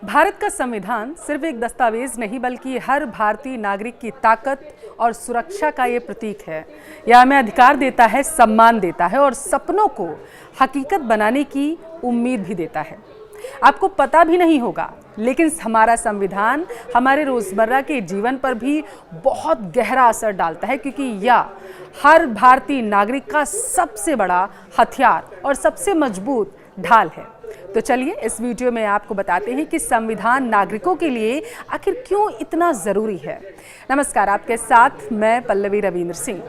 भारत का संविधान सिर्फ एक दस्तावेज नहीं बल्कि हर भारतीय नागरिक की ताकत और सुरक्षा का ये प्रतीक है। यह हमें अधिकार देता है, सम्मान देता है और सपनों को हकीकत बनाने की उम्मीद भी देता है। आपको पता भी नहीं होगा, लेकिन हमारा संविधान हमारे रोजमर्रा के जीवन पर भी बहुत गहरा असर डालता है, क्योंकि यह हर भारतीय नागरिक का सबसे बड़ा हथियार और सबसे मजबूत ढाल है। तो चलिए इस वीडियो में आपको बताते हैं कि संविधान नागरिकों के लिए आखिर क्यों इतना जरूरी है। नमस्कार, आपके साथ मैं पल्लवी रविंद्र सिंह।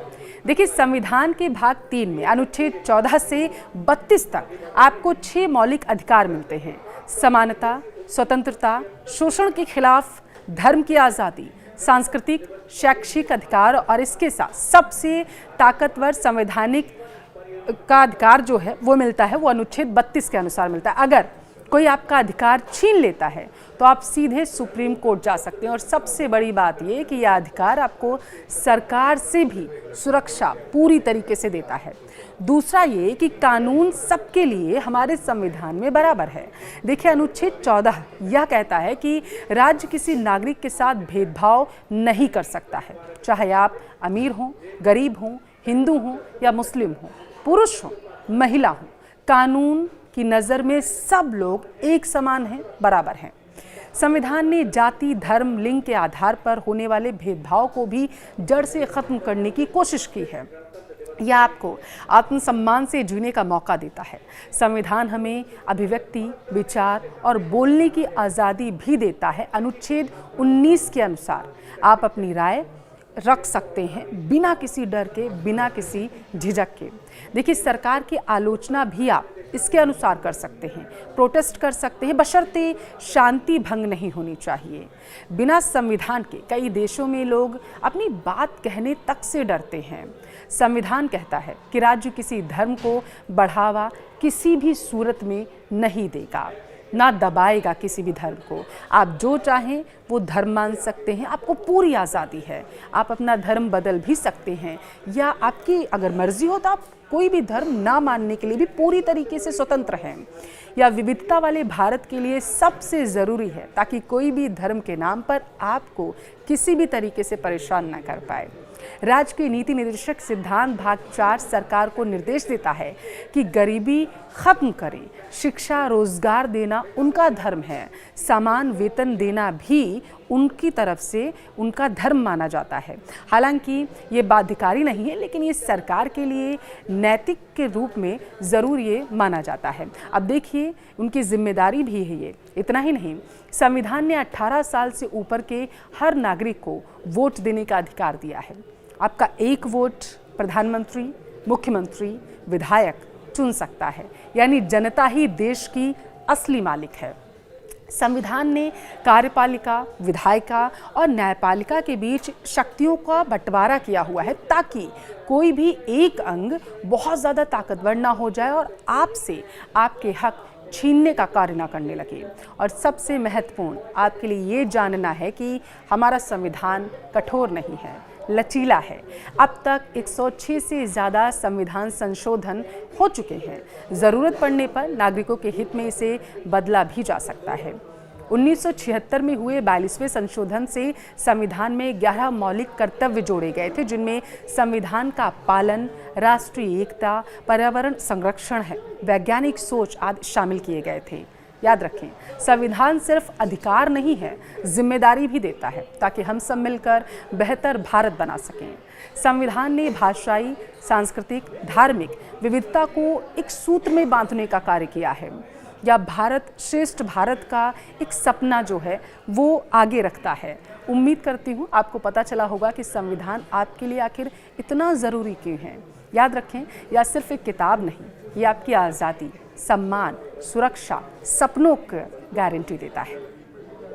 देखिए, संविधान के भाग 3 में अनुच्छेद 14 से 32 तक आपको 6 मौलिक अधिकार मिलते हैं। समानता, स्वतंत्रता, शोषण के खिलाफ, धर्म की आज़ादी, सांस्कृतिक, शैक्षिक अधिकार और इसके साथ सबसे ताकतवर संवैधानिक का अधिकार जो है वो मिलता है, वो अनुच्छेद 32 के अनुसार मिलता है। अगर कोई आपका अधिकार छीन लेता है तो आप सीधे सुप्रीम कोर्ट जा सकते हैं। और सबसे बड़ी बात ये कि यह अधिकार आपको सरकार से भी सुरक्षा पूरी तरीके से देता है। दूसरा ये कि कानून सबके लिए हमारे संविधान में बराबर है। देखिए, अनुच्छेद 14 यह कहता है कि राज्य किसी नागरिक के साथ भेदभाव नहीं कर सकता है, चाहे आप अमीर हों, गरीब हों, हिंदू हों या मुस्लिम हों, पुरुष हो, महिला हो। कानून की नज़र में सब लोग एक समान हैं, बराबर हैं। संविधान ने जाति, धर्म, लिंग के आधार पर होने वाले भेदभाव को भी जड़ से ख़त्म करने की कोशिश की है। यह आपको आत्मसम्मान से जीने का मौका देता है। संविधान हमें अभिव्यक्ति, विचार और बोलने की आज़ादी भी देता है। अनुच्छेद 19 के अनुसार आप अपनी राय रख सकते हैं बिना किसी डर के, बिना किसी झिझक के। देखिए, सरकार की आलोचना भी आप इसके अनुसार कर सकते हैं, प्रोटेस्ट कर सकते हैं, बशर्ते शांति भंग नहीं होनी चाहिए। बिना संविधान के कई देशों में लोग अपनी बात कहने तक से डरते हैं। संविधान कहता है कि राज्य किसी धर्म को बढ़ावा किसी भी सूरत में नहीं देगा, ना दबाएगा किसी भी धर्म को। आप जो चाहें वो धर्म मान सकते हैं, आपको पूरी आज़ादी है। आप अपना धर्म बदल भी सकते हैं, या आपकी अगर मर्जी हो तो आप कोई भी धर्म ना मानने के लिए भी पूरी तरीके से स्वतंत्र हैं। या विविधता वाले भारत के लिए सबसे ज़रूरी है, ताकि कोई भी धर्म के नाम पर आपको किसी भी तरीके से परेशान ना कर पाए। राज्य के नीति निर्देशक सिद्धांत भाग 4 सरकार को निर्देश देता है कि गरीबी खत्म करें, शिक्षा, रोजगार देना उनका धर्म है, समान वेतन देना भी उनकी तरफ से उनका धर्म माना जाता है। हालांकि ये बाध्यकारी नहीं है, लेकिन ये सरकार के लिए नैतिक के रूप में ज़रूर ये माना जाता है। अब देखिए, उनकी जिम्मेदारी भी है ये। इतना ही नहीं, संविधान ने 18 साल से ऊपर के हर नागरिक को वोट देने का अधिकार दिया है। आपका एक वोट प्रधानमंत्री, मुख्यमंत्री, विधायक चुन सकता है, यानी जनता ही देश की असली मालिक है। संविधान ने कार्यपालिका, विधायिका और न्यायपालिका के बीच शक्तियों का बंटवारा किया हुआ है, ताकि कोई भी एक अंग बहुत ज़्यादा ताकतवर ना हो जाए और आपसे आपके हक छीनने का कार्य ना करने लगे। और सबसे महत्वपूर्ण आपके लिए ये जानना है कि हमारा संविधान कठोर नहीं है, लचीला है। अब तक 106 से ज़्यादा संविधान संशोधन हो चुके हैं। ज़रूरत पड़ने पर नागरिकों के हित में इसे बदला भी जा सकता है। 1976 में हुए 42वें संशोधन से संविधान में 11 मौलिक कर्तव्य जोड़े गए थे, जिनमें संविधान का पालन, राष्ट्रीय एकता, पर्यावरण संरक्षण है, वैज्ञानिक सोच आदि शामिल किए गए थे। याद रखें, संविधान सिर्फ अधिकार नहीं है, जिम्मेदारी भी देता है, ताकि हम सब मिलकर बेहतर भारत बना सकें। संविधान ने भाषाई, सांस्कृतिक, धार्मिक विविधता को एक सूत्र में बांधने का कार्य किया है। या भारत श्रेष्ठ भारत का एक सपना जो है वो आगे रखता है। उम्मीद करती हूँ आपको पता चला होगा कि संविधान आपके लिए आखिर इतना ज़रूरी क्यों है। याद रखें, यह सिर्फ एक किताब नहीं, ये आपकी आज़ादी, सम्मान, सुरक्षा, सपनों की गारंटी देता है।